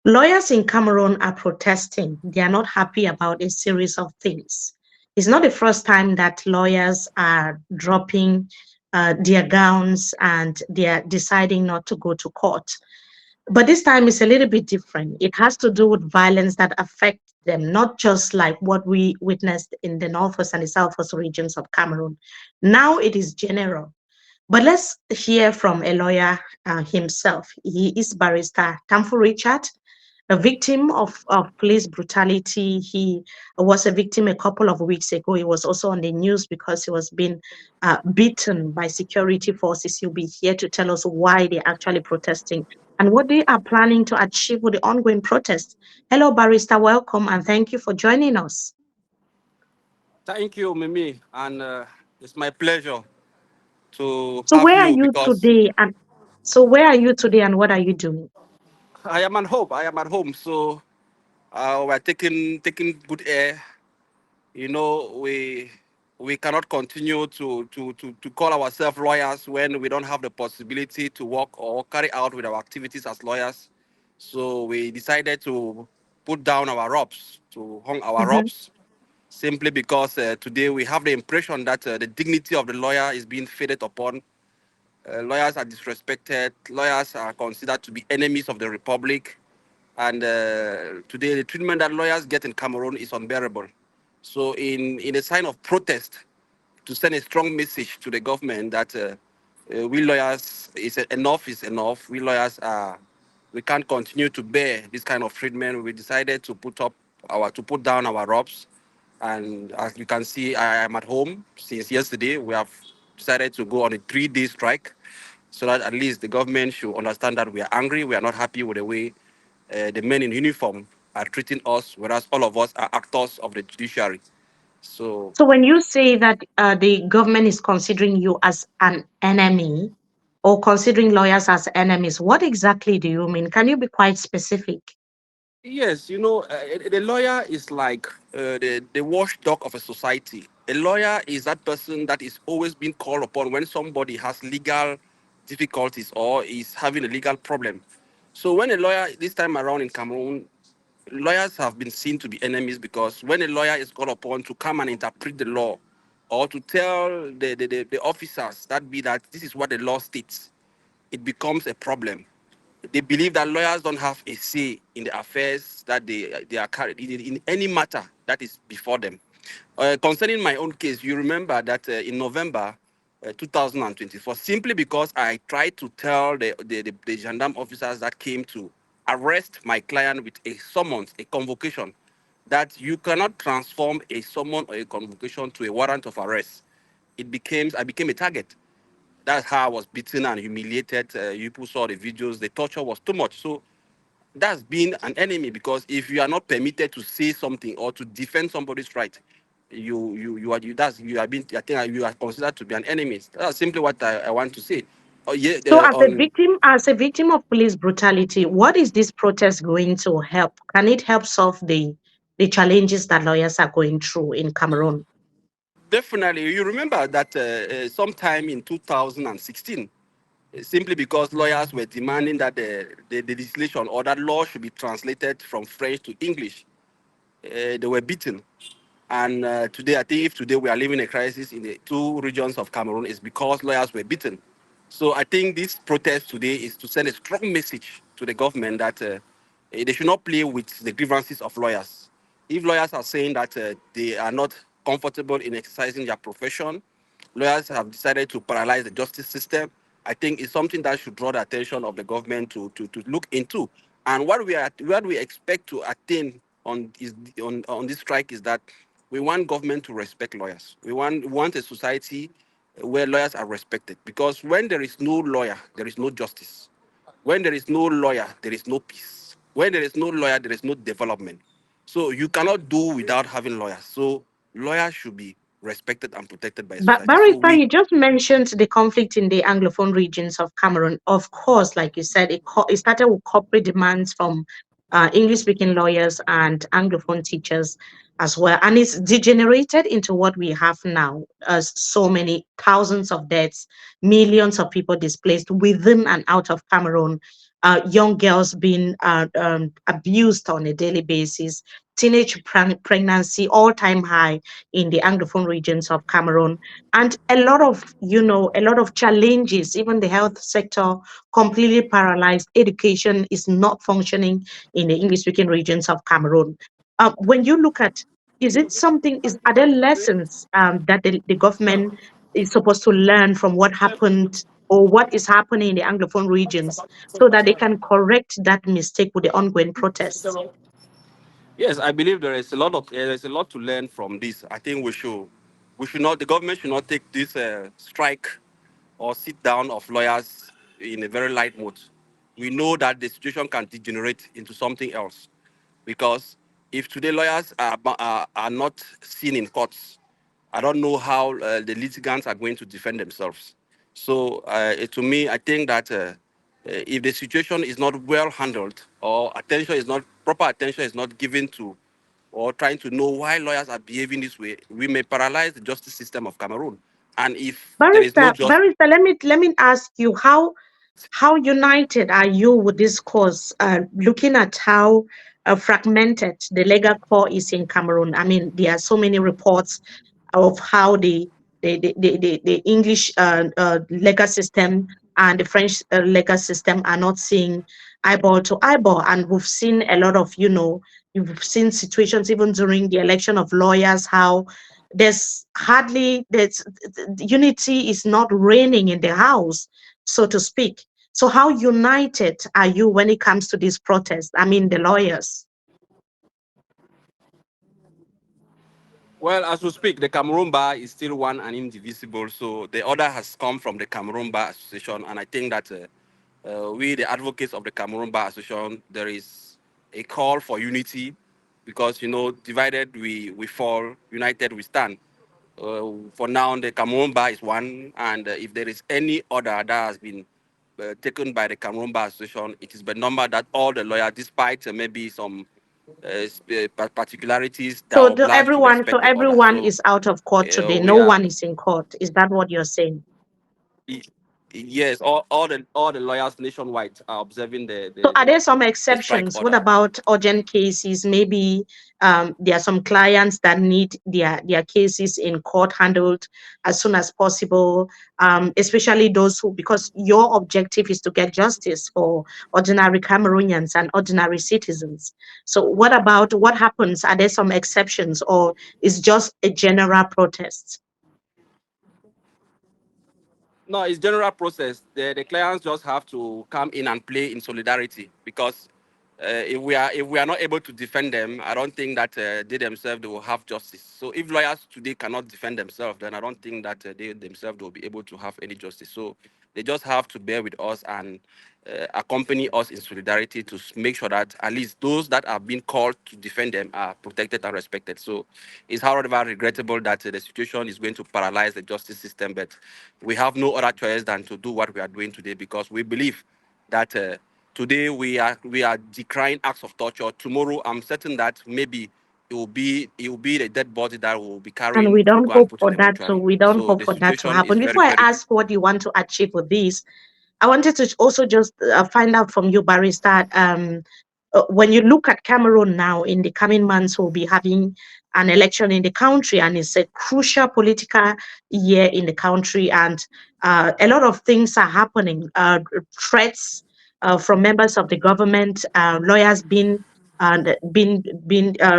Lawyers in Cameroon are protesting. They are not happy about a series of things. It's not the first time that lawyers are dropping their gowns and they are deciding not to go to court. But this time is a little bit different. It has to do with violence that affect them, not just like what we witnessed in the northwest and the southwest regions of Cameroon. Now it is general. But let's hear from a lawyer himself. He is Barrister Tamfu Richard, a victim of police brutality. He was a victim a couple of weeks ago. He was also on the news because he was being beaten by security forces. He'll be here to tell us why they're actually protesting and what they are planning to achieve with the ongoing protest. Hello, Barrister. Welcome and thank you for joining us. Thank you, Mimi, and it's my pleasure to So have where are you you because today? And so where are you today and what are you doing? I am at home. I am at home, so we're taking good air. You know, we cannot continue to call ourselves lawyers when we don't have the possibility to work or carry out with our activities as lawyers. So we decided to put down our robes, to hang our Mhm. robes, simply because today we have the impression that the dignity of the lawyer is being faded upon. Lawyers are disrespected. Lawyers are considered to be enemies of the republic. And today, the treatment that lawyers get in Cameroon is unbearable. So, in a sign of protest, to send a strong message to the government that we lawyers enough is enough. We lawyers are we can't continue to bear this kind of treatment. We decided to put down our robes, and as you can see, I am at home since yesterday. We have decided to go on a 3-day strike, so that at least the government should understand that we are angry. We are not happy with the way the men in uniform are treating us, whereas all of us are actors of the judiciary. So So when you say that the government is considering you as an enemy or considering lawyers as enemies, what exactly do you mean? Can you be quite specific? yes, the lawyer is like the watchdog of a society. A lawyer is that person that is always being called upon when somebody has legal difficulties or is having a legal problem. So when a lawyer, this time around in Cameroon, lawyers have been seen to be enemies because when a lawyer is called upon to come and interpret the law or to tell the officers that this is what the law states, it becomes a problem. They believe that lawyers don't have a say in the affairs that they are carried in any matter that is before them. Concerning my own case, you remember that in November 2024, simply because I tried to tell the gendarme officers that came to arrest my client with a summons, a convocation, that you cannot transform a summon or a convocation to a warrant of arrest. I became a target. That's how I was beaten and humiliated. You people saw the videos. The torture was too much. So that's being an enemy because if you are not permitted to say something or to defend somebody's right, you are being I think you are considered to be an enemy. That's simply what I want to say. Oh yeah, So on as a victim of police brutality, what is this protest going to help? Can it help solve the challenges that lawyers are going through in Cameroon? definitely you remember that sometime in 2016, simply because lawyers were demanding that the legislation or that law should be translated from French to English. They were beaten. And today, I think if today we are living a crisis in the two regions of Cameroon, it's because lawyers were beaten. So I think this protest today is to send a strong message to the government that they should not play with the grievances of lawyers. If lawyers are saying that they are not comfortable in exercising their profession, lawyers have decided to paralyze the justice system. I think it's something that should draw the attention of the government to look into. And what we expect to attain on this strike is that we want government to respect lawyers. We want a society where lawyers are respected. Because when there is no lawyer, there is no justice. When there is no lawyer, there is no peace. When there is no lawyer, there is no development. So you cannot do without having lawyers. So lawyers should be respected and protected by But society. So Barrister, we you just mentioned the conflict in the Anglophone regions of Cameroon. Of course, like you said, it started with corporate demands from English-speaking lawyers and Anglophone teachers as well, and it's degenerated into what we have now, as so many thousands of deaths, millions of people displaced within and out of Cameroon. young girls being abused on a daily basis, teenage pregnancy all-time high in the Anglophone regions of Cameroon, and a lot of, a lot of challenges. Even the health sector completely paralyzed. Education is not functioning in the English-speaking regions of Cameroon. When you look at, is it something? Are there lessons that the government is supposed to learn from what happened or what is happening in the Anglophone regions, so that they can correct that mistake with the ongoing protests? Yes, I believe there's a lot to learn from this. I think we should not, the government should not take this strike or sit down of lawyers in a very light mood. We know that the situation can degenerate into something else, because if today lawyers are not seen in courts, I don't know how the litigants are going to defend themselves. So to me, I think that if the situation is not well handled, or proper attention is not given to, or trying to know why lawyers are behaving this way, we may paralyze the justice system of Cameroon. And if there is no just Barrister, let me ask you, how united are you with this cause, looking at how fragmented the legal core is in Cameroon? I mean, there are so many reports of how the English legal system and the French legal system are not seeing eyeball to eyeball. And we've seen a lot of, you've seen situations even during the election of lawyers, how there's unity is not reigning in the house, so to speak. So how united are you when it comes to this protest? I mean, the lawyers. Well, as we speak, the Cameroon Bar is still one and indivisible. So the order has come from the Cameroon Bar Association, and I think that we, the advocates of the Cameroon Bar Association, there is a call for unity, because divided we fall, united we stand. For now, the Cameroon Bar is one, and if there is any order that has been taken by the Cameroon Bar Association, it is by number that all the lawyers, despite maybe some particularities, that are So obliged to everyone, so respect the order. everyone So is out of court today. we No are, one is in court. Is that what you're saying? y- yes, all the lawyers nationwide are observing So are there some the strike exceptions? What order. about urgent cases? Maybe there are some clients that need their cases in court handled as soon as possible, especially those who, because your objective is to get justice for ordinary Cameroonians and ordinary citizens. So what about what happens? Are there some exceptions, or is just a general protest? No, it's general process. The clients just have to come in and play in solidarity, because if we are not able to defend them, I don't think that they themselves they will have justice. So if lawyers today cannot defend themselves, then I don't think that they themselves will be able to have any justice. So they just have to bear with us and accompany us in solidarity to make sure that at least those that are being called to defend them are protected and respected. So it's however regrettable that the situation is going to paralyze the justice system, but we have no other choice than to do what we are doing today, because we believe that today we are decrying acts of torture. Tomorrow, I'm certain that maybe it will be the dead body that will be And carrying we to don't go and hope put in for the that. So mortuary. we don't So hope the for that to situation is happen. very, Before I very. ask what you want to achieve with this, I wanted to also just find out from you, Barrister. When you look at Cameroon now, in the coming months, we'll be having an election in the country, and it's a crucial political year in the country, and a lot of things are happening. Threats from members of the government, lawyers being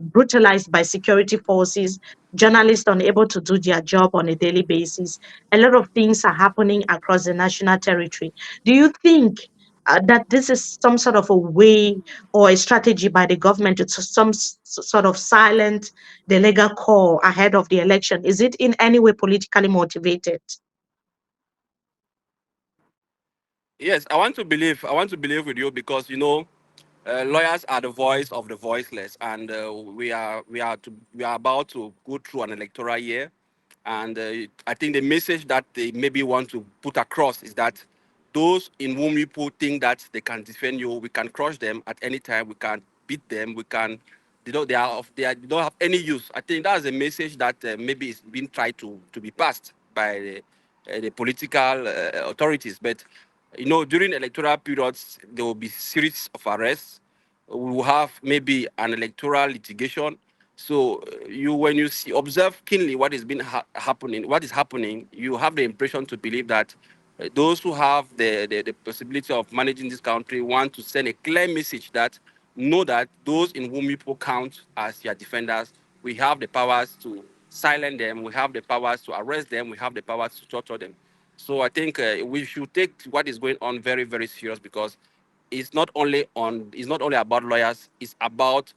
brutalized by security forces, journalists unable to do their job on a daily basis. A lot of things are happening across the national territory. Do you think that this is some sort of a way or a strategy by the government to sort of silent the legal core ahead of the election? Is it in any way politically motivated? Yes, I want to believe with you, because lawyers are the voice of the voiceless, and we are about to go through an electoral year, and I think the message that they maybe want to put across is that those in whom people think that they can defend you, we can crush them at any time, we can beat them, we can. They don't have any use. I think that's a message that maybe is being tried to be passed by the political authorities, but During electoral periods, there will be series of arrests. We will have maybe an electoral litigation. So when you observe keenly what is been happening, what is happening, you have the impression to believe that those who have the possibility of managing this country want to send a clear message that know that those in whom people count as their defenders, we have the powers to silence them, we have the powers to arrest them, we have the powers to torture them. So I think we should take what is going on very, very serious, because it's not only about lawyers, it's about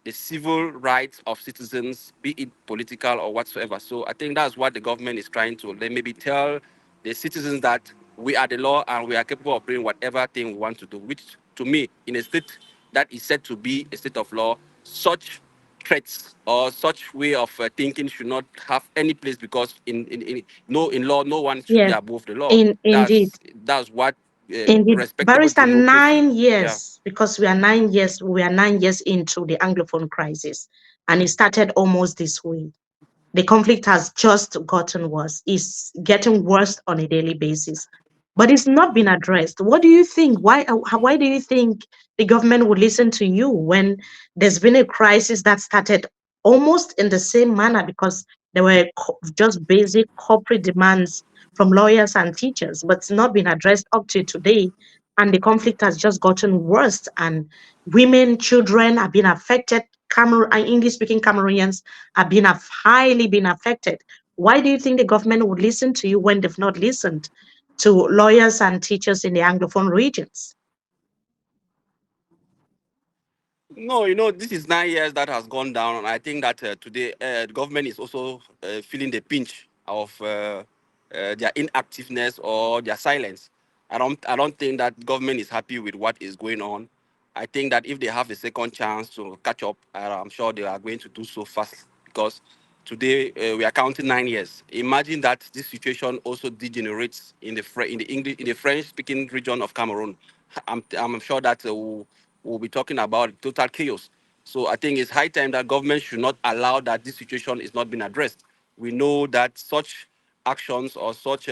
the civil rights of citizens, be it political or whatsoever. So I think that's what the government is trying to maybe tell the citizens, that we are the law and we are capable of doing whatever thing we want to do, which to me, in a state that is said to be a state of law, such threats or such way of thinking should not have any place, because in law, no one should be Yes, above the law. indeed. That's what Indeed, respectable Barrister, democracy. Yeah. because we are 9 years into the Anglophone crisis, and it started almost this way. The conflict has just gotten worse. It's getting worse on a daily basis, but it's not been addressed. What do you think? Why do you think the government would listen to you when there's been a crisis that started almost in the same manner, because there were just basic corporate demands from lawyers and teachers, but it's not been addressed up to today, and the conflict has just gotten worse, and women, children are being affected. English speaking Cameroonians have been highly been affected. Why do you think the government would listen to you when they've not listened to lawyers and teachers in the Anglophone regions? No, this is 9 years that has gone down, and I think that today the government is also feeling the pinch of their inactiveness or their silence. I don't think that government is happy with what is going on. I think that if they have a second chance to catch up, I'm sure they are going to do so fast, because today we are counting 9 years. Imagine that this situation also degenerates in the English in the French speaking region of Cameroon. I'm sure that we'll be talking about total chaos. So I think it's high time that government should not allow that this situation is not being addressed. We know that such actions or such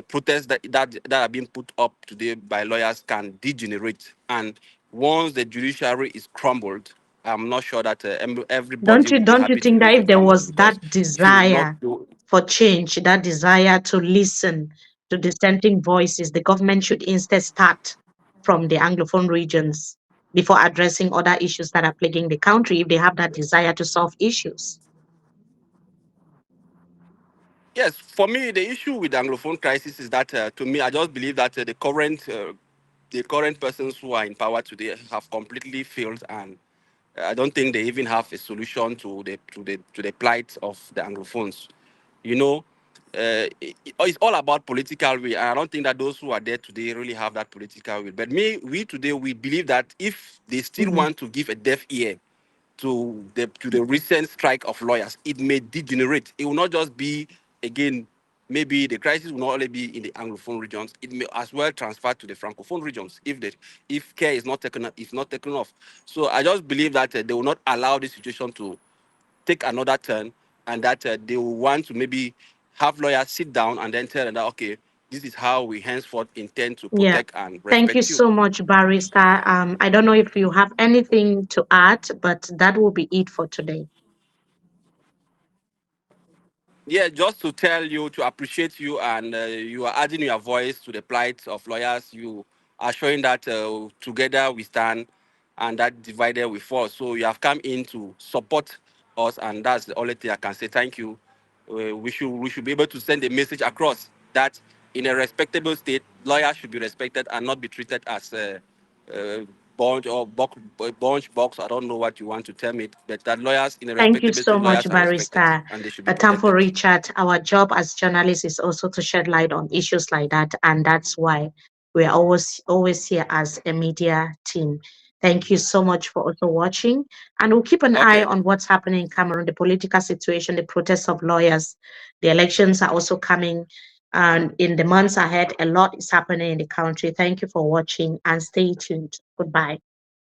protests that are being put up today by lawyers can degenerate. And once the judiciary is crumbled, I'm not sure that Don't everybody you will be don't you happy to think live that in if there Cameroon, was that because if you not desire do. for change, that desire to listen to dissenting voices, the government should instead start from the Anglophone regions before addressing other issues that are plaguing the country if they have that desire to solve issues? Yes, for me, the issue with the Anglophone crisis is that, to me, I just believe that the current persons who are in power today have completely failed, and I don't think they even have a solution to the plight of the Anglophones. You know, it's all about political will. And I don't think that those who are there today really have that political will. But we today, we believe that if they still Mhm. want to give a deaf ear to the recent strike of lawyers, it may degenerate. It will not just be, again, maybe the crisis will not only be in the Anglophone regions, it may as well transfer to the Francophone regions if care is not taken off. So I just believe that they will not allow this situation to take another turn, and that they will want to maybe have lawyers sit down and then tell them that, okay, this is how we henceforth intend to Yeah. protect and Thank you respect you. so much, Barrister. I don't know if you have anything to add, but that will be it for today. Yeah, just to tell you, to appreciate you, and you are adding your voice to the plight of lawyers. You are showing that together we stand, and that divided we fall. So you have come in to support us, and that's the only thing I can say. Thank you. We should be able to send a message across that in a respectable state, lawyers should be respected and not be treated as uh, bunch box. I don't know what you want to tell me, but that lawyers in a Thank you respectable so state, much, lawyers are respected Barrister and they should be Tamfu protected. Richard. Our job as journalists is also to shed light on issues like that, and that's why we are always here as a media team. Thank you so much for also watching, and we'll keep an eye Okay. on what's happening in Cameroon, the political situation, the protests of lawyers. The elections are also coming, and in the months ahead, a lot is happening in the country. Thank you for watching, and stay tuned. Goodbye.